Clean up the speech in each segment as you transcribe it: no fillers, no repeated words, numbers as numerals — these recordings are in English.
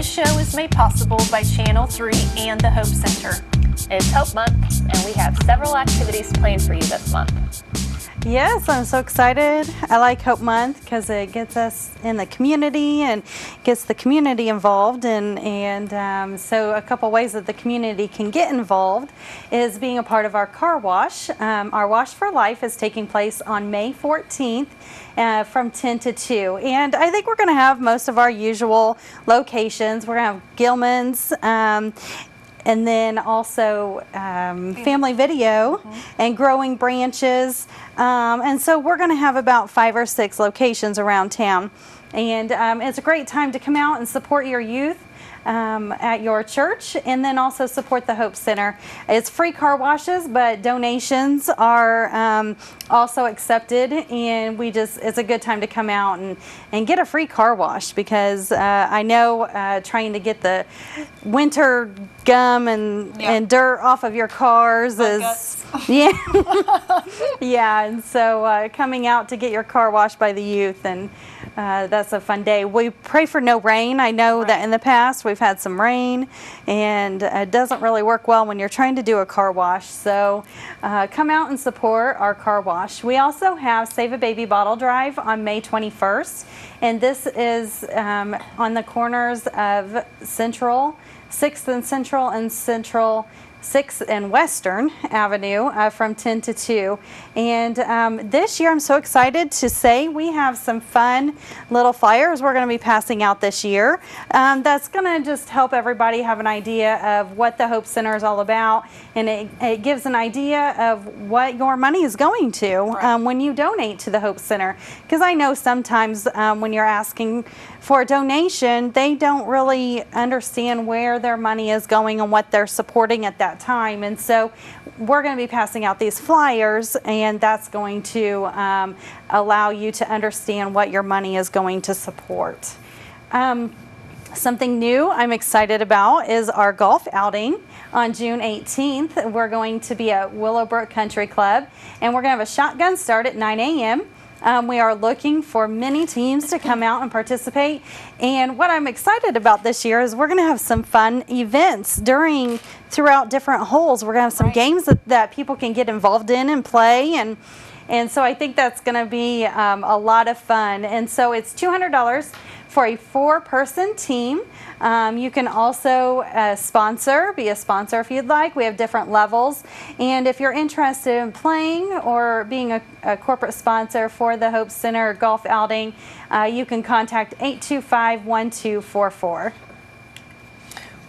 This show is made possible by Channel 3 and the Hope Center. It's Hope Month, and we have several activities planned for you this month. Yes, I'm so excited. I like Hope Month because it gets us in the community and gets the community involved. And so a couple ways that the community can get involved is being a part of our car wash. Our Wash for Life is taking place on May 14th from 10 to 2. And I think we're going to have most of our usual locations. We're going to have Gilman's. And then also Family Video and Growing Branches. And so we're going to have about 5 or 6 locations around town. And it's a great time to come out and support your youth at your church, and then also support the Hope Center. It's free car washes, but donations are also accepted, and it's a good time to come out and get a free car wash, because I know trying to get the winter gum and dirt off of your cars is yeah, and so coming out to get your car washed by the youth, and that's a fun day. We pray for no rain. I know that in the past we've had some rain, and it doesn't really work well when you're trying to do a car wash. So come out and support our car wash. We also have Save a Baby Bottle Drive on May 21st, and this is on the corners of Central, 6th and Central, and Central 6th and Western Avenue from 10 to 2. And this year I'm so excited to say we have some fun little flyers we're going to be passing out this year. That's going to just help everybody have an idea of what the Hope Center is all about, and it gives an idea of what your money is going to when you donate to the Hope Center. Because I know sometimes when you're asking for a donation, they don't really understand where their money is going and what they're supporting at that time. And so we're going to be passing out these flyers, and that's going to allow you to understand what your money is going to support. Something new I'm excited about is our golf outing on June 18th. We're going to be at Willowbrook Country Club, and we're going to have a shotgun start at 9 a.m. We are looking for many teams to come out and participate. And what I'm excited about this year is we're going to have some fun events throughout different holes. We're going to have some games that people can get involved in and play. And so I think that's going to be a lot of fun. And so it's $200 for a 4-person team. You can also be a sponsor if you'd like. We have different levels. And if you're interested in playing or being a corporate sponsor for the Hope Center golf outing, you can contact 825-1244.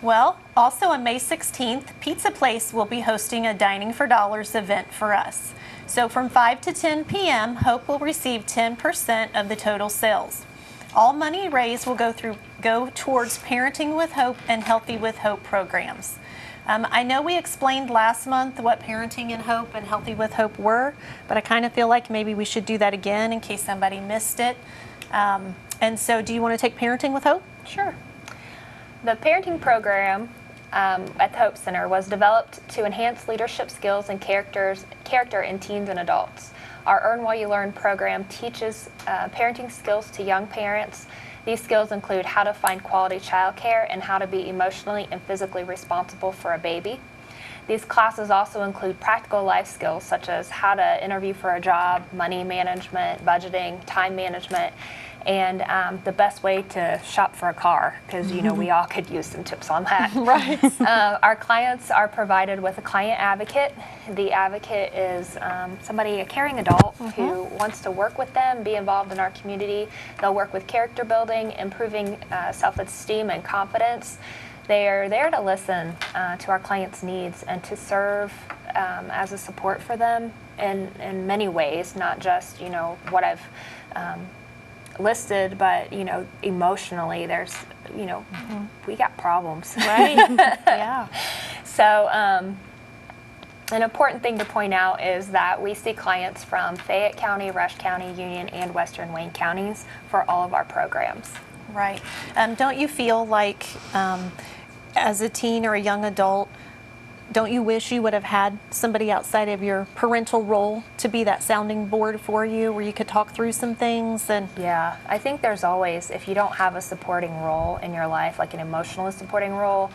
Well, also on May 16th, Pizza Place will be hosting a Dining for Dollars event for us. So from 5 to 10 p.m., Hope will receive 10% of the total sales. All money raised will go towards Parenting with Hope and Healthy with Hope programs. I know we explained last month what Parenting in Hope and Healthy with Hope were, but I kind of feel like maybe we should do that again in case somebody missed it. And so do you want to take Parenting with Hope? Sure. The parenting program at the Hope Center was developed to enhance leadership skills and character in teens and adults. Our Earn While You Learn program teaches parenting skills to young parents. These skills include how to find quality childcare and how to be emotionally and physically responsible for a baby. These classes also include practical life skills such as how to interview for a job, money management, budgeting, time management, and the best way to shop for a car, because you know we all could use some tips on that. Our clients are provided with a client advocate. The advocate is a caring adult who wants to work with them, be involved in our community. They'll work with character building, improving self-esteem and confidence. They are there to listen to our clients' needs and to serve as a support for them in many ways, not just what I've listed, but emotionally there's we got problems, right? Yeah. So an important thing to point out is that we see clients from Fayette County, Rush County, Union, and Western Wayne counties for all of our programs. Right. Don't you feel like as a teen or a young adult don't you wish you would have had somebody outside of your parental role to be that sounding board for you, where you could talk through some things? And Yeah, I think there's always, if you don't have a supporting role in your life, like an emotional supporting role,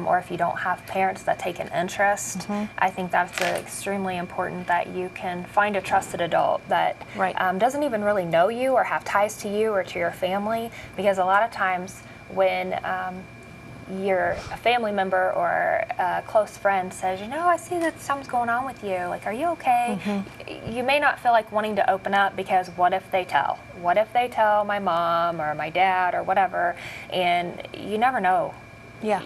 or if you don't have parents that take an interest, I think that's extremely important that you can find a trusted adult that Right. Doesn't even really know you or have ties to you or to your family, because a lot of times when your a family member or a close friend says, I see that something's going on with you. Like, are you okay? You may not feel like wanting to open up, because what if they tell? What if they tell my mom or my dad or whatever? And you never know. yeah,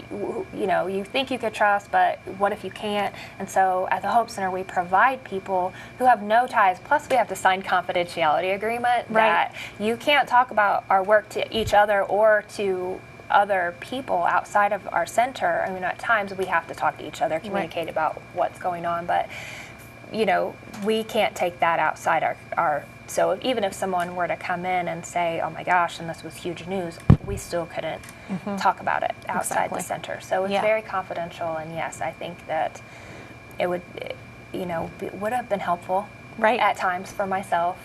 You think you could trust, but what if you can't? And so at the Hope Center, we provide people who have no ties. Plus, we have to sign confidentiality agreement Right. that you can't talk about our work to each other or to other people outside of our center. I mean, at times we have to talk to each other, communicate about what's going on, but we can't take that outside our so even if someone were to come in and say, oh my gosh, and this was huge news, we still couldn't talk about it outside Exactly. the center. So it's Yeah. very confidential, and yes, I think that it would, would have been helpful Right. at times for myself.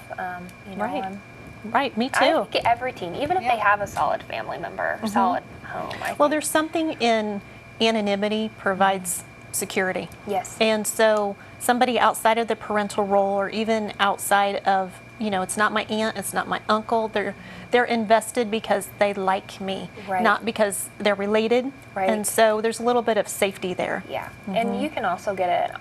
Right. I'm- Right, me I too. think every teen, even if they have a solid family member, solid home. I Well, think. there's something in anonymity provides security. Yes. And so somebody outside of the parental role, or even outside of, it's not my aunt, it's not my uncle, they're invested because they like me, Right. not because they're related. Right. And so there's a little bit of safety there. Yeah, and you can also get it.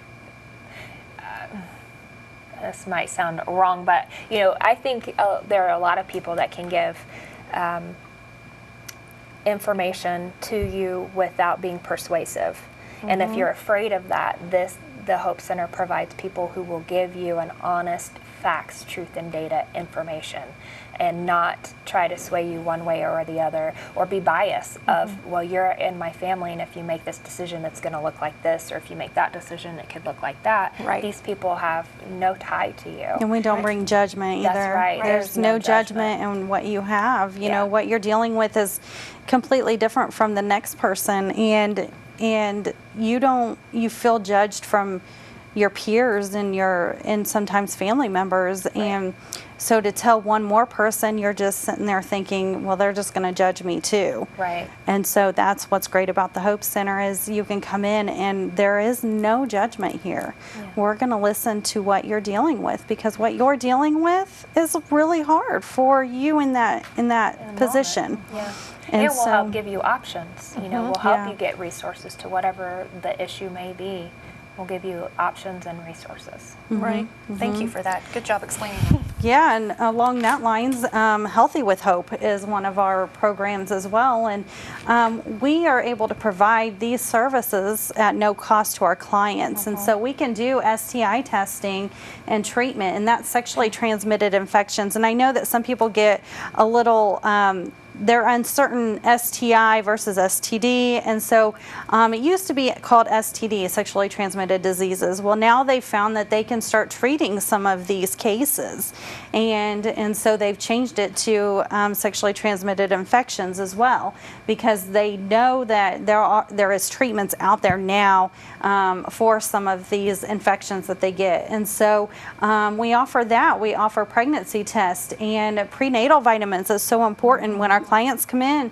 This might sound wrong, but I think there are a lot of people that can give information to you without being persuasive. And if you're afraid of that, the Hope Center provides people who will give you an honest, facts, truth, and data information, and not try to sway you one way or the other, or be biased of, well, you're in my family, and if you make this decision, it's going to look like this, or if you make that decision, it could look like that. Right. These people have no tie to you. And we don't bring judgment either. That's right. There's no judgment in what you have. You know, what you're dealing with is completely different from the next person, and you feel judged from your peers and sometimes family members. Right. And so to tell one more person, you're just sitting there thinking, well, they're just going to judge me too. Right. And so that's what's great about the Hope Center, is you can come in and there is no judgment here. Yeah. We're going to listen to what you're dealing with, because what you're dealing with is really hard for you in that position. Yeah. And it will help give you options. We'll help Yeah. you get resources to whatever the issue may be. We'll give you options and resources. Right. Thank you for that. Good job explaining it. Yeah, and along that lines, Healthy with Hope is one of our programs as well, and we are able to provide these services at no cost to our clients. And so we can do STI testing and treatment, and that's sexually transmitted infections. And I know that some people get a little they're uncertain STI versus STD, and so it used to be called STD, sexually transmitted diseases. Well, now they've found that they can start treating some of these cases, and so they've changed it to sexually transmitted infections as well, because they know that there is treatments out there now for some of these infections that they get. And so we offer that. We offer pregnancy tests, and prenatal vitamins is so important when our clients come in.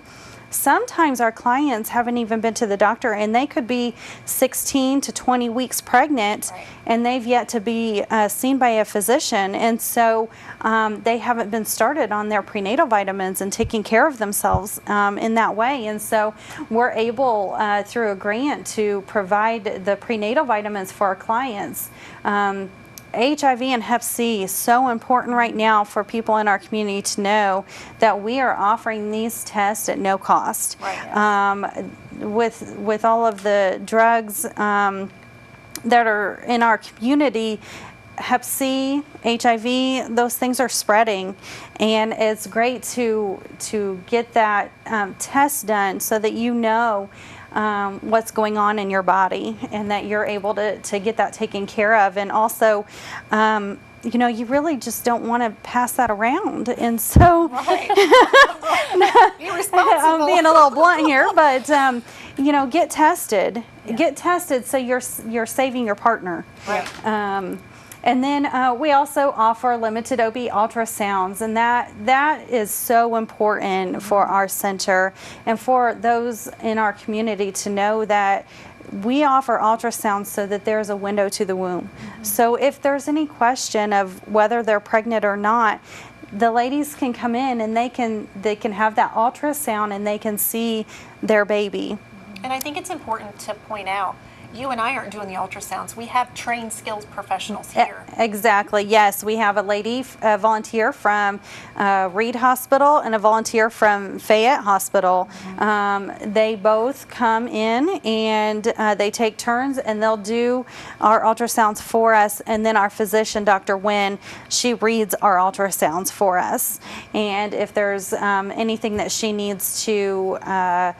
Sometimes our clients haven't even been to the doctor, and they could be 16 to 20 weeks pregnant, right, and they've yet to be seen by a physician. And so they haven't been started on their prenatal vitamins and taking care of themselves in that way. And so we're able, through a grant, to provide the prenatal vitamins for our clients. HIV and Hep C is so important right now for people in our community to know that we are offering these tests at no cost. Right. With all of the drugs that are in our community, Hep C, HIV, those things are spreading, and it's great to get that test done so that you know what's going on in your body, and that you're able to get that taken care of. And also, you really just don't want to pass that around. And so Right. Be I'm responsible. being a little blunt here, but get tested. Get tested so you're saving your partner. Right. And then we also offer limited OB ultrasounds, and that is so important for our center and for those in our community to know that we offer ultrasounds so that there's a window to the womb. So if there's any question of whether they're pregnant or not, the ladies can come in and they can have that ultrasound and they can see their baby. And I think it's important to point out, you and I aren't doing the ultrasounds. We have trained skills professionals here. Exactly, yes. We have a volunteer from Reed Hospital and a volunteer from Fayette Hospital. They both come in and they take turns and they'll do our ultrasounds for us. And then our physician, Dr. Wynn, she reads our ultrasounds for us. And if there's anything that she needs to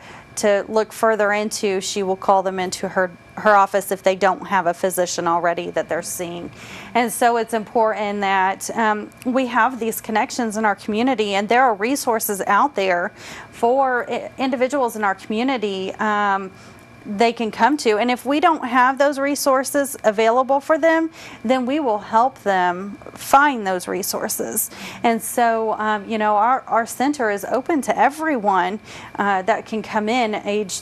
look further into, she will call them into her office if they don't have a physician already that they're seeing. And so it's important that we have these connections in our community, and there are resources out there for individuals in our community they can come to. And if we don't have those resources available for them, then we will help them find those resources. And so, our center is open to everyone that can come in, age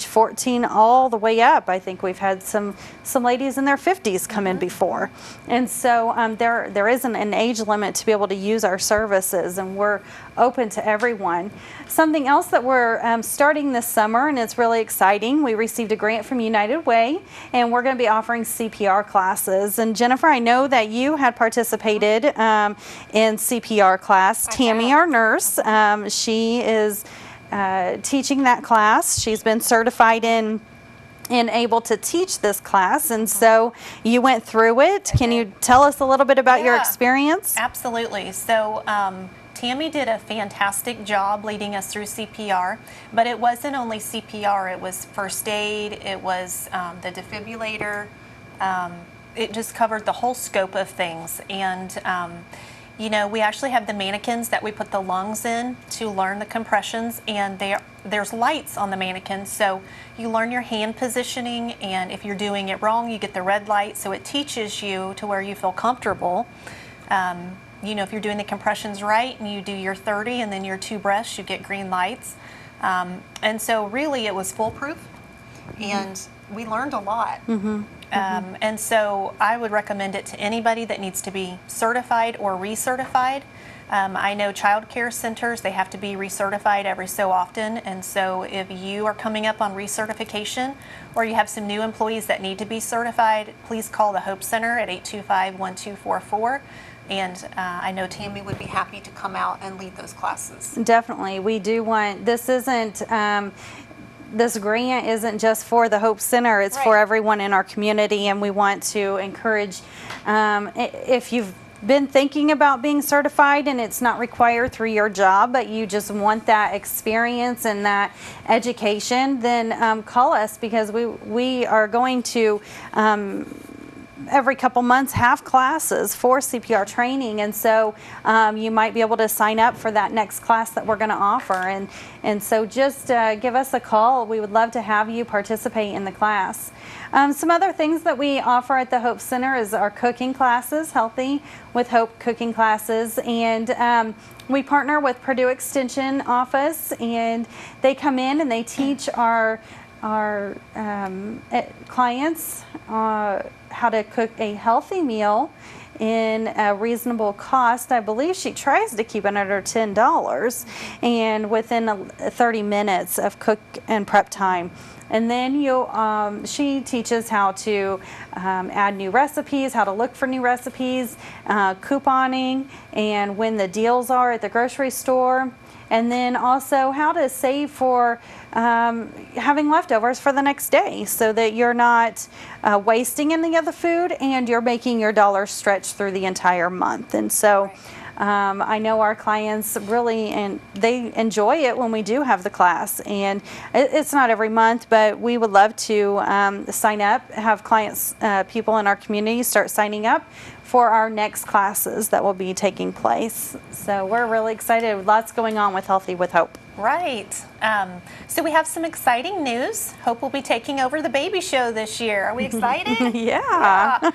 14 all the way up. I think we've had some ladies in their 50s come in before. And so there isn't an age limit to be able to use our services, and we're open to everyone. Something else that we're starting this summer, and it's really exciting, we received a grant from United Way, and we're going to be offering CPR classes. And Jennifer, I know that you had participated in CPR class. Tammy, our nurse, she is teaching that class. She's been certified in able to teach this class, and so you went through it. Can you tell us a little bit about your experience? Absolutely. So Tammy did a fantastic job leading us through CPR, but it wasn't only CPR. It was first aid, it was the defibrillator. It just covered the whole scope of things. And we actually have the mannequins that we put the lungs in to learn the compressions, and there's lights on the mannequins, so you learn your hand positioning, and if you're doing it wrong, you get the red light, so it teaches you to where you feel comfortable. If you're doing the compressions right and you do your 30 and then your 2 breaths, you get green lights. And so really it was foolproof, and we learned a lot. And so I would recommend it to anybody that needs to be certified or recertified. I know child care centers, they have to be recertified every so often. And so if you are coming up on recertification or you have some new employees that need to be certified, please call the Hope Center at 825-1244. And I know Tammy would be happy to come out and lead those classes. Definitely. We do want, this grant isn't just for the Hope Center, it's for everyone in our community, and we want to encourage, if you've been thinking about being certified and it's not required through your job, but you just want that experience and that education, then call us, because we are going to every couple months have classes for CPR training, and so you might be able to sign up for that next class that we're going to offer, and so just give us a call. We would love to have you participate in the class. Some other things that we offer at the Hope Center is our cooking classes, Healthy with Hope cooking classes, and we partner with Purdue Extension Office, and they come in and they teach our clients how to cook a healthy meal in a reasonable cost. I believe she tries to keep it under $10 and within 30 minutes of cook and prep time. And then she teaches how to add new recipes, how to look for new recipes, couponing, and when the deals are at the grocery store. And then also how to save for having leftovers for the next day, so that you're not wasting any of the food and you're making your dollars stretch through the entire month. And so I know our clients really, and they enjoy it when we do have the class. And it's not every month, but we would love to sign up, have clients, people in our community start signing up for our next classes that will be taking place. So we're really excited. Lots going on with Healthy with Hope. Right. So we have some exciting news. Hope will be taking over the baby show this year. Are we excited? Yeah.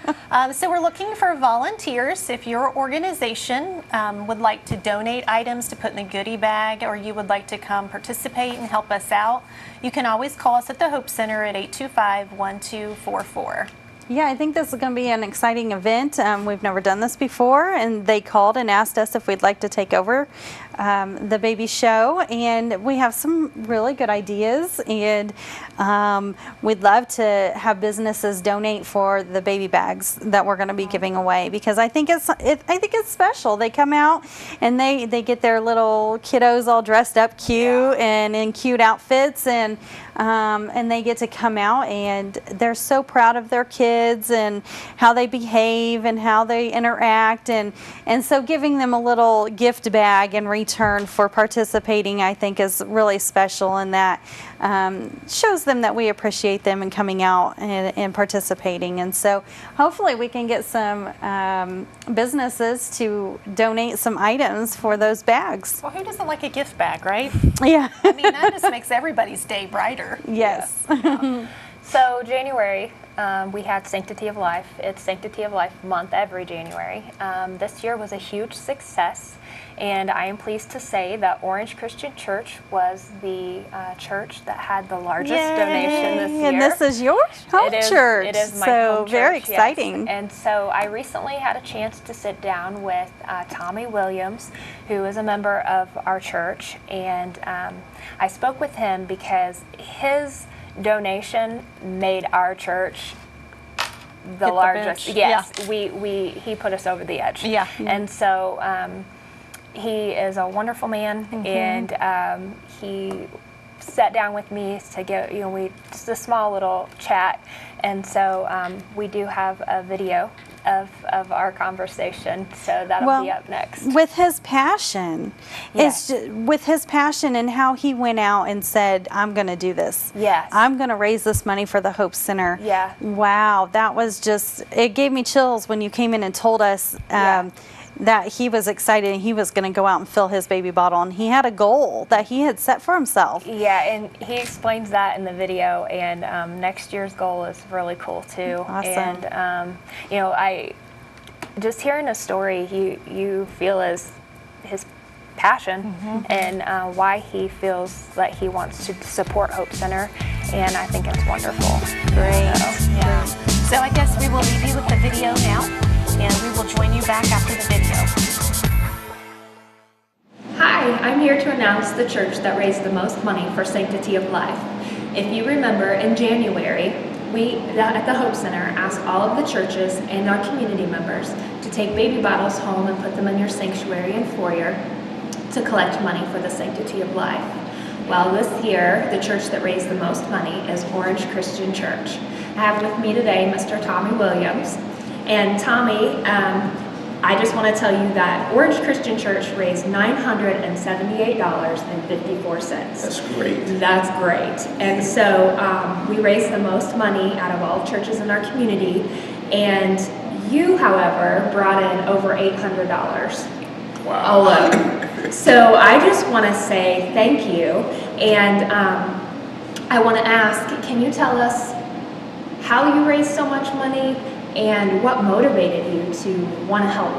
So we're looking for volunteers. If your organization would like to donate items to put in the goodie bag, or you would like to come participate and help us out, you can always call us at the Hope Center at 825-1244. Yeah, I think this is going to be an exciting event. We've never done this before, and they called and asked us if we'd like to take over the baby show, and we have some really good ideas, and we'd love to have businesses donate for the baby bags that we're going to be giving away, because I think it's special. They come out and they get their little kiddos all dressed up cute and in cute outfits, and they get to come out and they're so proud of their kids and how they behave and how they interact, and so giving them a little gift bag in return for participating, I think, is really special, and that shows them that we appreciate them and coming out and participating. And so hopefully we can get some businesses to donate some items for those bags. Well, who doesn't like a gift bag, right? Yeah. I mean, that just makes everybody's day brighter. Yes. So January, we had Sanctity of Life. It's Sanctity of Life month every January. This year was a huge success, and I am pleased to say that Orange Christian Church was the church that had the largest donation this year. And this is your home church. It is my so home church, very yes. exciting. And so I recently had a chance to sit down with Tommy Williams, who is a member of our church, and I spoke with him because his donation made our church the largest. Yes, he put us over the edge. Yeah. And so he is a wonderful man, and he sat down with me to get, just a small little chat, and so we do have a video of our conversation, so that'll be up next. With his passion, Yes. with his passion and how he went out and said, I'm going to do this. Yes. I'm going to raise this money for the Hope Center. Yeah. Wow, that was just, it gave me chills when you came in and told us that he was excited and he was going to go out and fill his baby bottle, and he had a goal that he had set for himself. Yeah, and he explains that in the video, and next year's goal is really cool too. Awesome. And I just hearing a story, you feel his passion and why he feels that he wants to support Hope Center, and I think it's wonderful. Great. So I guess we will leave you with the video now, and we will join you back after the video. Hi, I'm here to announce the church that raised the most money for Sanctity of Life. If you remember, in January, we at the Hope Center asked all of the churches and our community members to take baby bottles home and put them in your sanctuary and foyer to collect money for the Sanctity of Life. Well, this year, the church that raised the most money is Orange Christian Church. I have with me today Mr. Tommy Williams. And Tommy, I just want to tell you that Orange Christian Church raised $978.54. That's great. That's great. And so we raised the most money out of all churches in our community. And you, however, brought in over $800 alone. So I just want to say thank you. And I want to ask, can you tell us how you raised so much money and what motivated you to want to help?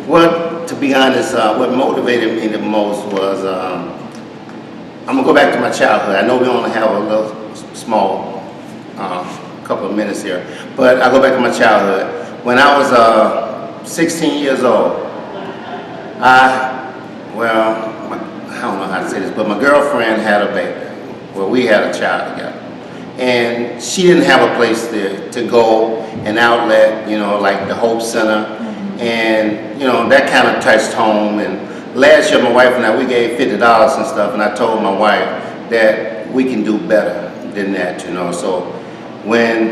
Well, to be honest, what motivated me the most was, I'm going to go back to my childhood. I know we only have a little small couple of minutes here, but I'll go back to my childhood. When I was 16 years old, I don't know how to say this, but my girlfriend had a baby. Well, we had a child together. And she didn't have a place to go, an outlet, like the Hope Center. And, that kind of touched home. And last year, my wife and I, we gave $50 and stuff. And I told my wife that we can do better than that, So when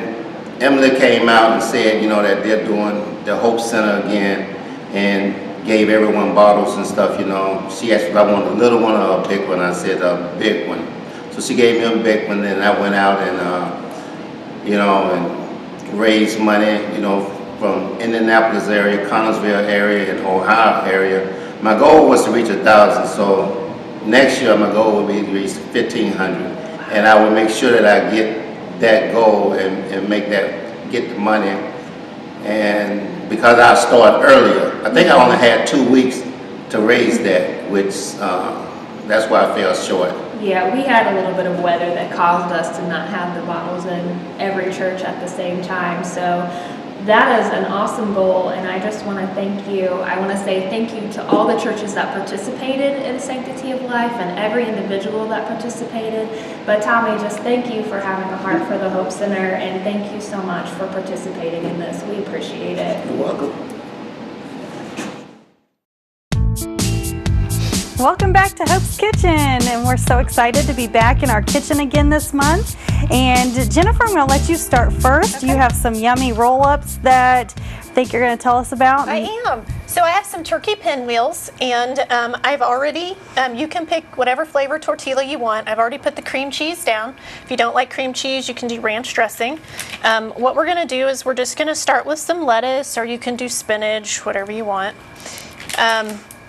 Emily came out and said, that they're doing the Hope Center again, and gave everyone bottles and stuff, you know. She asked if I wanted a little one or a big one. I said a big one. So she gave me a big one, and I went out and, you know, and raised money, you know, from Indianapolis area, Connersville area, and Ohio area. My goal was to reach 1,000, so next year my goal will be to reach 1,500, and I will make sure that I get that goal and get the money. And because I started earlier, I think I only had 2 weeks to raise that, which that's why I fell short. Yeah, we had a little bit of weather that caused us to not have the bottles in every church at the same time. So that is an awesome goal, and I just want to thank you. I want to say thank you to all the churches that participated in Sanctity of Life and every individual that participated. But Tommy, just thank you for having a heart for the Hope Center, and thank you so much for participating in this. We appreciate it. You're welcome. Welcome back to Hope's Kitchen, and we're so excited to be back in our kitchen again this month. And Jennifer, I'm going to let you start first. Okay. You have some yummy roll-ups that I think you're going to tell us about. I am. So I have some turkey pinwheels, and I've already, you can pick whatever flavor tortilla you want. I've already put the cream cheese down. If you don't like cream cheese, you can do ranch dressing. What we're going to do is we're just going to start with some lettuce, or you can do spinach, whatever you want.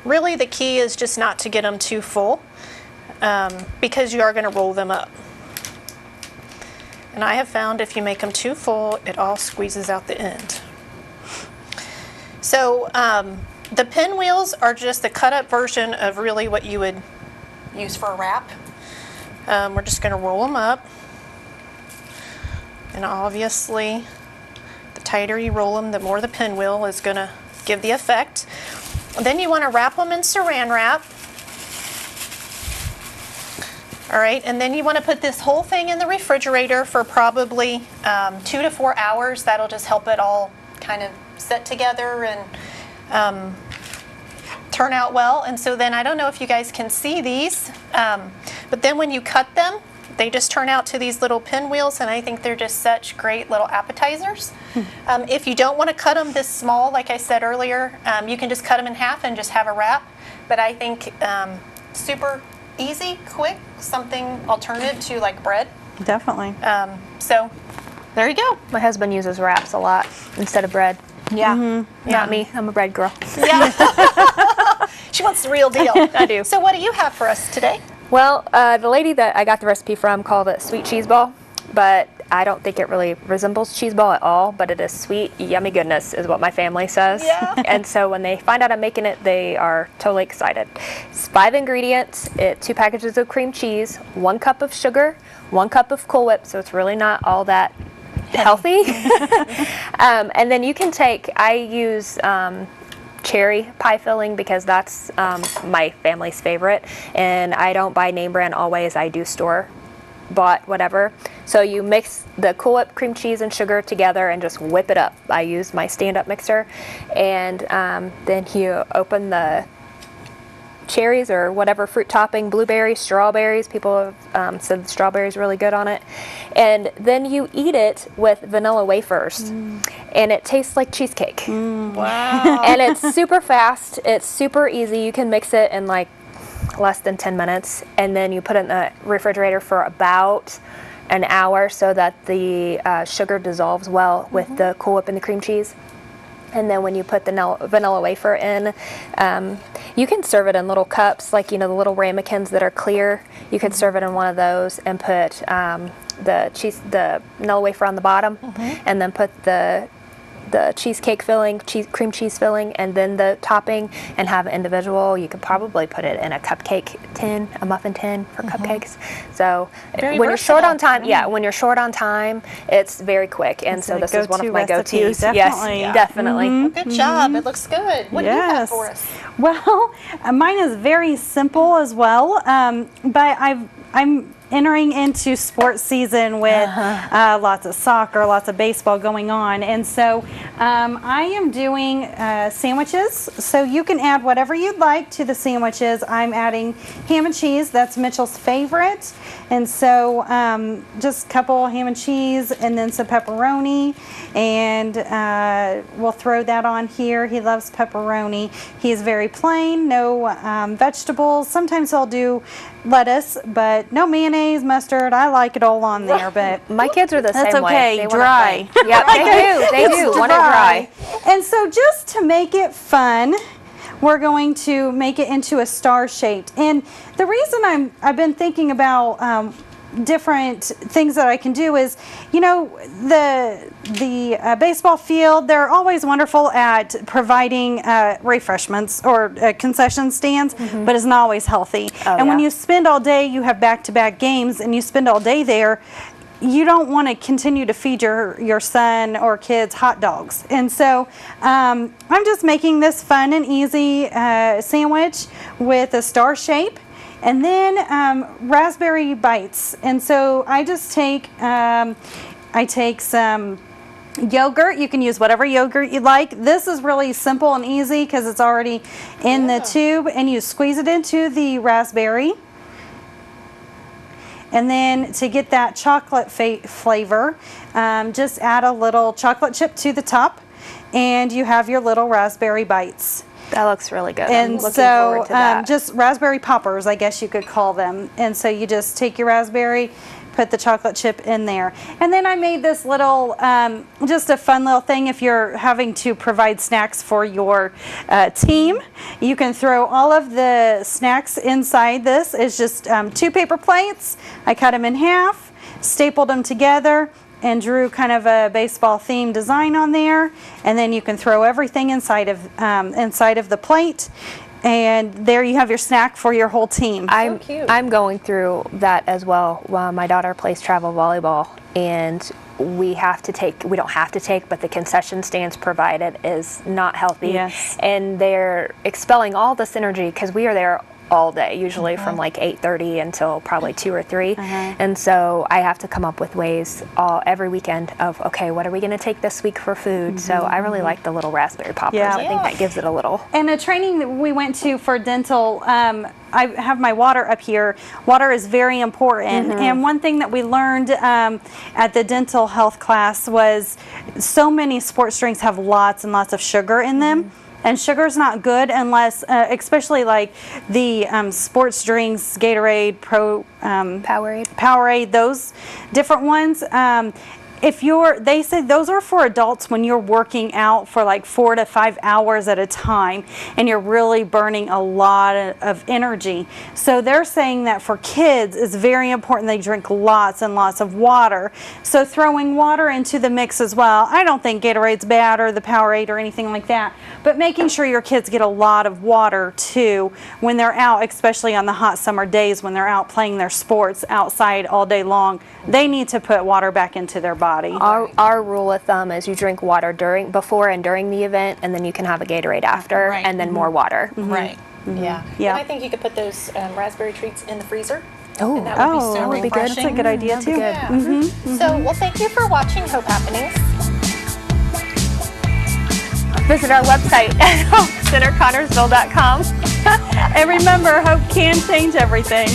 Really, the key is just not to get them too full, because you are going to roll them up. And I have found if you make them too full, it all squeezes out the end. So the pinwheels are just the cut up version of really what you would use for a wrap. We're just going to roll them up. And obviously, the tighter you roll them, the more the pinwheel is going to give the effect. Then you want to wrap them in saran wrap. All right, and then you want to put this whole thing in the refrigerator for probably 2 to 4 hours. That'll just help it all kind of set together and turn out well. And so then I don't know if you guys can see these, but then when you cut them, they just turn out to these little pinwheels, and I think they're just such great little appetizers. If you don't want to cut them this small, like I said earlier, you can just cut them in half and just have a wrap. But I think super easy, quick, something alternative to like bread. Definitely. So there you go. My husband uses wraps a lot instead of bread. Yeah. Not me. I'm a bread girl. Yeah. She wants the real deal. I do. So what do you have for us today? Well, the lady that I got the recipe from called it sweet cheese ball, but I don't think it really resembles cheese ball at all, but it is sweet, yummy goodness is what my family says. Yeah. And so when they find out I'm making it, they are totally excited. It's 5 ingredients, 2 packages of cream cheese, 1 cup of sugar, 1 cup of Cool Whip, so it's really not all that healthy. And then you can take, I use cherry pie filling because that's my family's favorite, and I don't buy name brand always, I do store bought whatever. So you mix the Cool Whip, cream cheese, and sugar together and just whip it up. I use my stand-up mixer, and then you open the cherries or whatever fruit topping, blueberries, strawberries. People have said the strawberries really good on it. And then you eat it with vanilla wafers, and it tastes like cheesecake. Wow. And it's super fast. It's super easy. You can mix it in like less than 10 minutes, and then you put it in the refrigerator for about an hour so that the sugar dissolves well with the Cool Whip and the cream cheese. And then when you put the vanilla wafer in, you can serve it in little cups, like, you know, the little ramekins that are clear. You could serve it in one of those and put the vanilla wafer on the bottom, and then put the cheesecake filling, cream cheese filling, and then the topping, and have an individual. You could probably put it in a cupcake tin, a muffin tin for cupcakes. So Very when you're short on versatile. time, when you're short on time, it's very quick. And It's so a this is one of go-to my recipe, go-tos. definitely. Yes, definitely. Good job. It looks good. What do you have for us? Well, mine is very simple as well, but entering into sports season with lots of soccer, lots of baseball going on. And so I am doing sandwiches. So you can add whatever you'd like to the sandwiches. I'm adding ham and cheese. That's Mitchell's favorite. And so just a couple ham and cheese and then some pepperoni. And we'll throw that on here. He loves pepperoni. He's very plain, no vegetables. Sometimes I'll do lettuce, but no mayonnaise, mustard. I like it all on there, but My kids are the that's same okay. way. They Dry. wanna play. Yep, they do. Want it dry. And so just to make it fun, we're going to make it into a star shaped. And the reason I've been thinking about different things that I can do is, you know, the baseball field, they're always wonderful at providing refreshments or concession stands, but it's not always healthy. And when yeah. you spend all day, you have back-to-back games, and you spend all day there, you don't want to continue to feed your son or kids hot dogs. And so I'm just making this fun and easy sandwich with a star shape. And then raspberry bites. And so I just take, I take some yogurt. You can use whatever yogurt you like. This is really simple and easy because it's already in the tube, and you squeeze it into the raspberry. And then to get that chocolate flavor, just add a little chocolate chip to the top, and you have your little raspberry bites. That looks really good. I'm And looking so forward to that. just raspberry poppers, I guess you could call them. And so you just take your raspberry, put the chocolate chip in there. And then I made this little, just a fun little thing if you're having to provide snacks for your team. You can throw all of the snacks inside this. It's just 2 paper plates. I cut them in half, stapled them together, and drew kind of a baseball themed design on there. And then you can throw everything inside of the plate. And there you have your snack for your whole team. I'm going through that as well. My daughter plays travel volleyball, and we don't have to take, but the concession stands provided is not healthy. Yes. And they're expelling all this energy because we are there all day, usually from like 8:30 until probably 2 or 3. And so I have to come up with ways every weekend of, okay, what are we going to take this week for food? So I really like the little raspberry poppers. Yeah. I think that gives it a little. And a training that we went to for dental, I have my water up here. Water is very important. And one thing that we learned at the dental health class was so many sports drinks have lots and lots of sugar in them. And sugar's not good unless, especially like the sports drinks, Gatorade, Powerade, those different ones. They say those are for adults when you're working out for like 4 to 5 hours at a time and you're really burning a lot of energy. So they're saying that for kids it's very important they drink lots and lots of water. So throwing water into the mix as well. I don't think Gatorade's bad or the Powerade or anything like that, but making sure your kids get a lot of water too when they're out, especially on the hot summer days when they're out playing their sports outside all day long. They need to put water back into their body. Our rule of thumb is you drink water before and during the event, and then you can have a Gatorade after, Right. and then more water. Right. Yeah. Yeah. And I think you could put those raspberry treats in the freezer. Oh, and that would be so that would be good. That's a refreshing. good idea too. Yeah. So, well, thank you for watching Hope Happenings. Visit our website at hopecenterconnersville.com. And remember, hope can change everything.